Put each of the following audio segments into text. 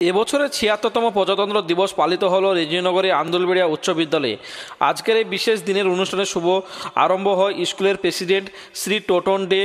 এবছরের ৭৬তম প্রজাতন্ত্র দিবস পালিত হলো রেজিনগরের আন্দুলবেড়িয়া উচ্চ বিদ্যালয়ে। আজকের এই বিশেষ দিনের অনুষ্ঠানের শুভ আরম্ভ হয় স্কুলের প্রেসিডেন্ট শ্রী টোটন ডে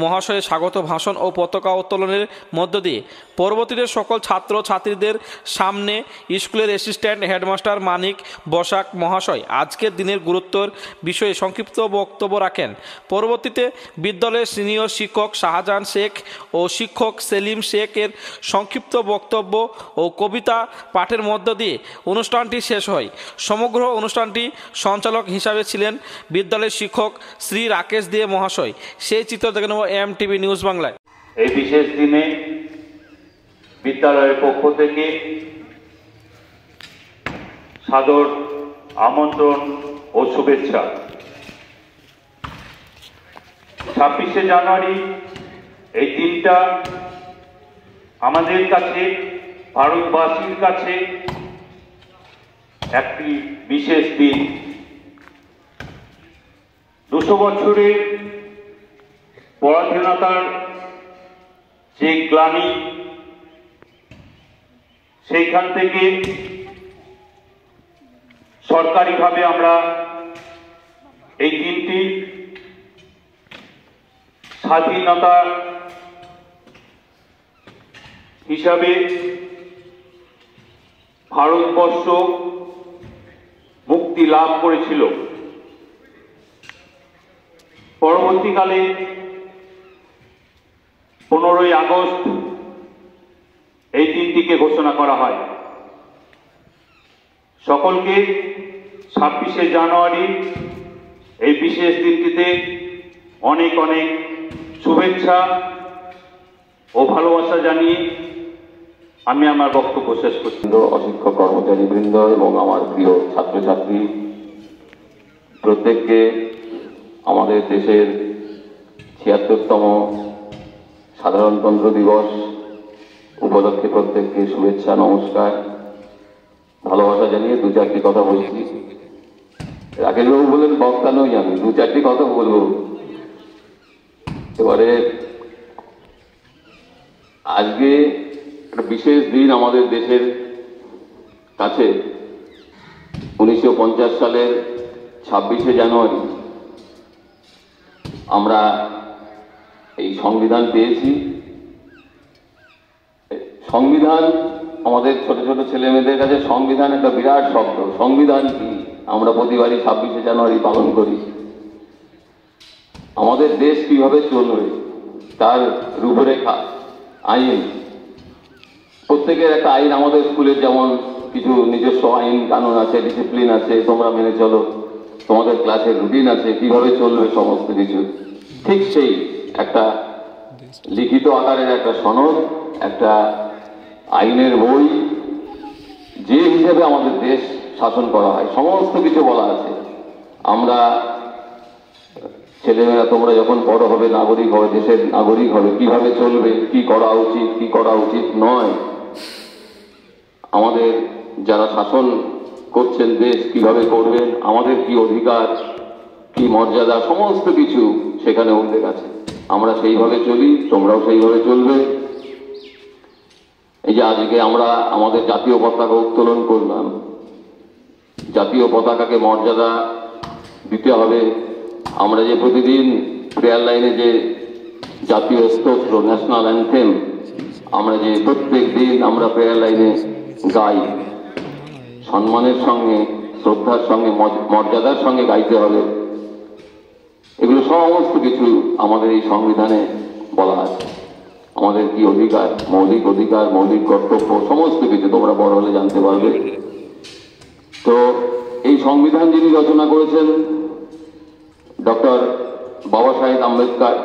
মহাশয়ের স্বাগত ভাষণ ও পতাকা উত্তোলনের মধ্য দিয়ে। পরবর্তীতে সকল ছাত্র ছাত্রীদের সামনে স্কুলের অ্যাসিস্ট্যান্ট হেডমাস্টার মানিক বসাক মহাশয় আজকের দিনের গুরুত্বের বিষয়ে সংক্ষিপ্ত বক্তব্য রাখেন। পরবর্তীতে বিদ্যালয়ের সিনিয়র শিক্ষক শাহজাহান শেখ ও শিক্ষক সেলিম শেখের সংক্ষিপ্ত বক্তব্য ও কবিতা পাঠের মধ্য দিয়ে অনুষ্ঠানটি শেষ হয়। সমগ্র অনুষ্ঠানটি সঞ্চালক হিসাবে ছিলেন বিদ্যালয়ের শিক্ষক শ্রী রাকেশ দে মহাশয়। সেই চিত্র দেখে নেব এমটিভি নিউজ বাংলায়। এই বিশেষ দিনে বিদ্যালয়ের পক্ষ থেকে সাদর আমন্ত্রণ ও শুভেচ্ছা। ২৬শে জানুয়ারি এই দিনটা আমাদের কাছে, ভারতবাসীর কাছে একটি বিশেষ দিন। ২০০ বছরের পরাধীনতার যে গ্লানি, সেইখান থেকে সরকারিভাবে আমরা এই দিনটি স্বাধীনতা হিসাবে ভারতবর্ষ মুক্তি লাভ করেছিল। পরবর্তীকালে 15ই আগস্ট এই দিনটিকে ঘোষণা করা হয়। সকলকে ২৬শে জানুয়ারি এই বিশেষ দিনটিতে অনেক অনেক শুভেচ্ছা ও ভালোবাসা জানিয়ে আমি আমার বক্তব্য শেষ করছি। অশিক্ষক কর্মচারীবৃন্দ এবং আমার প্রিয় ছাত্রছাত্রী প্রত্যেককে আমাদের দেশের ৭৬তম সাধারণতন্ত্র দিবস উপলক্ষে প্রত্যেককে শুভেচ্ছা, নমস্কার, ভালোবাসা জানিয়ে দু চারটি কথা বলছি। রাকেশবাবু বলেন বক্তা নই আমি, দু চারটি কথা বলবো। এবারে আজকে একটা বিশেষ দিন আমাদের দেশের কাছে। 1950 সালের ২৬শে জানুয়ারি আমরা এই সংবিধান পেয়েছি। সংবিধান আমাদের ছোট ছোট ছেলে মেয়েদের কাছে সংবিধান একটা বিরাট শব্দ। সংবিধান কি? আমরা প্রতিবারই ২৬শে জানুয়ারি পালন করি। আমাদের দেশ কিভাবে চলবে তার রূপরেখা, আইন, প্রত্যেকের একটা আইন। আমাদের স্কুলের যেমন কিছু নিজস্ব আইন কানুন আছে, ডিসিপ্লিন আছে, তোমরা মেনে চলো, তোমাদের ক্লাসের রুটিন আছে, কিভাবে চলবে সমস্ত কিছু। ঠিক সেই একটা লিখিত আকারের একটা সনদ, একটা আইনের বই, যে হিসেবে আমাদের দেশ শাসন করা হয় সমস্ত কিছু বলা আছে। আমরা ছেলেমেয়েরা তোমরা যখন বড় হবে, নাগরিক হবে, দেশের নাগরিক হবে, কিভাবে চলবে, কি করা উচিত, কি করা উচিত নয়, আমাদের যারা শাসন করছেন দেশ কিভাবে করবেন, আমাদের কি অধিকার, কি মর্যাদা, সমস্ত কিছু সেখানে উল্লেখ আছে। আমরা সেইভাবে চলি, তোমরাও সেইভাবে চলবে। এই যে আজকে আমরা আমাদের জাতীয় পতাকা উত্তোলন করলাম, জাতীয় পতাকাকে মর্যাদা দিতে হবে। আমরা যে প্রতিদিন প্রেয়ার লাইনে যে জাতীয় স্তোত্র, ন্যাশনাল অ্যান্থেম, আমরা যে প্রত্যেক দিন আমরা প্রেয়ার লাইনে গাই, সম্মানের সঙ্গে, শ্রদ্ধার সঙ্গে, মর্যাদার সঙ্গে গাইতে হবে। এগুলো সমস্ত কিছু আমাদের এই সংবিধানে বলা আছে। আমাদের কি অধিকার, মৌলিক অধিকার, মৌলিক কর্তব্য, সমস্ত কিছু তোমরা বড় হলে জানতে পারবে। তো এই সংবিধান যিনি রচনা করেছেন ডক্টর বাবা সাহেব আম্বেদকর,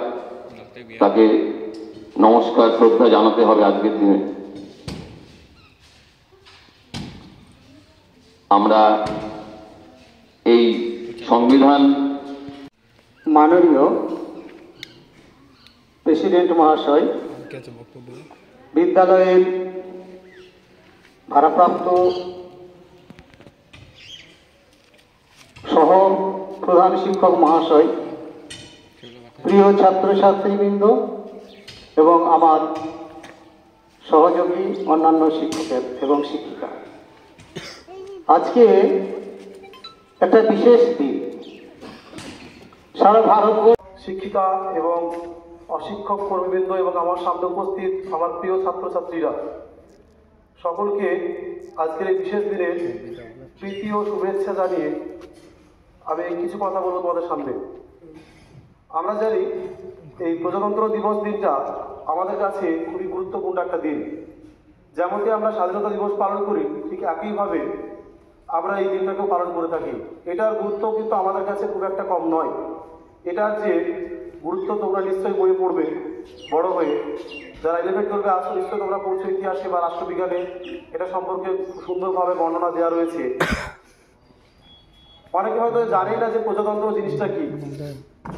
তাকে নমস্কার, শ্রদ্ধা জানাতে হবে আজকের দিনে। আমরা এই সংবিধান, মাননীয় প্রেসিডেন্ট মহাশয়, বিদ্যালয়ের ভারপ্রাপ্ত সহ প্রধান শিক্ষক মহাশয়, প্রিয় ছাত্রছাত্রীবৃন্দ এবং আমার সহযোগী অন্যান্য শিক্ষকের এবং শিক্ষিকা, আজকে একটা বিশেষ দিন। সারা ভারতবর্ষ শিক্ষিকা এবং অশিক্ষক কর্মীবৃন্দ এবং আমার সামনে উপস্থিত আমার প্রিয় ছাত্রছাত্রীরা, সকলকে আজকের এই বিশেষ দিনে প্রীতি ও শুভেচ্ছা জানিয়ে আমি কিছু কথা বলবো তোমাদের সামনে। আমরা জানি এই প্রজাতন্ত্র দিবস দিনটা আমাদের কাছে খুবই গুরুত্বপূর্ণ একটা দিন। যেমনটি আমরা স্বাধীনতা দিবস পালন করি, ঠিক একইভাবে আমরা এই দিনটাকেও পালন করে থাকি। এটার গুরুত্ব কিন্তু আমাদের কাছে খুব একটা কম নয়। এটার যে গুরুত্ব তোমরা নিশ্চয়ই বইয়ে পড়বে বড় হয়ে। যারা 11-12 আছো নিশ্চয়ই তোমরা পড়ছো ইতিহাসে বা রাষ্ট্রবিজ্ঞানে, এটা সম্পর্কে খুব সুন্দরভাবে বর্ণনা দেওয়া রয়েছে। অনেকে হয়তো জানেই না যে প্রজাতন্ত্র জিনিসটা কি।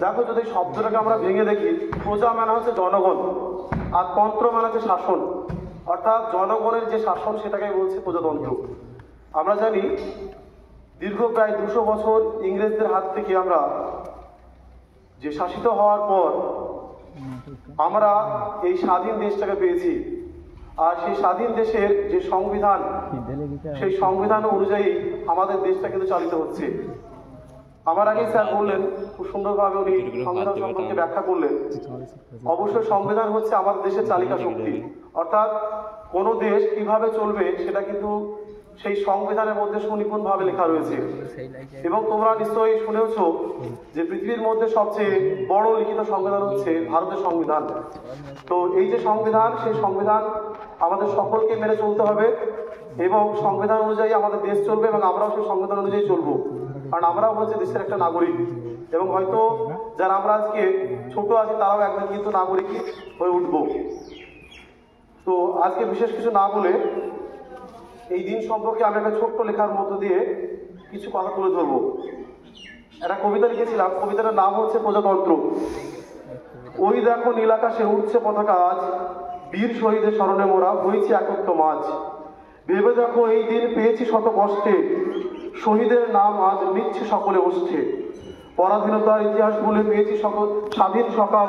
দেখো, যদি শব্দটাকে আমরা ভেঙে দেখি, প্রজা মানে হচ্ছে জনগণ, আর তন্ত্র মানে হচ্ছে শাসন, অর্থাৎ জনগণের যে শাসন সেটাকে বলছে প্রজাতন্ত্র। আমরা জানি দীর্ঘ প্রায় 200 বছর ইংরেজদের হাত থেকে আমরা যে শাসিত হওয়ার পর আমরা এই স্বাধীন দেশটাকে পেয়েছি। আর সেই স্বাধীন দেশের যে সংবিধান, সেই সংবিধান অনুযায়ী আমাদের দেশটা কিন্তু চালিত হচ্ছে। আমার আগেই স্যার বললেন, খুব সুন্দরভাবে উনি সংবিধান সম্পর্কে ব্যাখ্যা করলেন। অবশ্যই সংবিধান হচ্ছে আমাদের দেশের চালিকা শক্তি, অর্থাৎ কোনো দেশ কিভাবে চলবে সেটা কিন্তু সেই সংবিধানের মধ্যে সুনিপুণভাবে লেখা রয়েছে। এবং তোমরা নিশ্চয়ই শুনেছ যে পৃথিবীর মধ্যে সবচেয়ে বড় লিখিত সংবিধান হচ্ছে ভারতের সংবিধান। তো এই যে সংবিধান, সেই সংবিধান আমাদের সকলকে মেনে চলতে হবে এবং সংবিধান অনুযায়ী আমাদের দেশ চলবে এবং আমরাও সেই সংবিধান অনুযায়ী চলবো, কারণ আমরাও হচ্ছে দেশের একটা নাগরিক। এবং হয়তো যারা আমরা আজকে ছোট আছি তারাও একদিন কিন্তু নাগরিক হয়ে উঠব। তো আজকে বিশেষ কিছু না বলে এই দিন সম্পর্কে আমি একটা ছোট্ট লেখার মধ্য দিয়ে কিছু কথা তুলে ধরবো। একটা কবিতা লিখেছিলাম, কবিতাটার নাম হচ্ছে প্রজাতন্ত্র। ওই দেখো নীল আকাশে উঠছে পতাকা আজ, বীর শহীদের স্মরণে মোরা হয়েছি একত্র মাঝ। ভেবে দেখো এই দিন পেয়েছি শত কষ্টে, শহীদের নাম আজ নিচ্ছে সকলে ওষ্ঠে। পরাধীনতার ইতিহাস ভুলে পেয়েছি সকল স্বাধীন সকাল,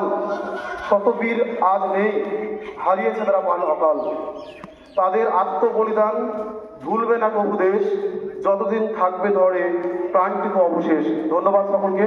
শত বীর আজ নেই, হারিয়েছে তারা প্রাণ অকাল। তাদের আত্মবলিদান ভুলবে না কবু দেশ, যতদিন থাকবে ধরে প্রাণটুকু অবশেষ। ধন্যবাদ সকলকে।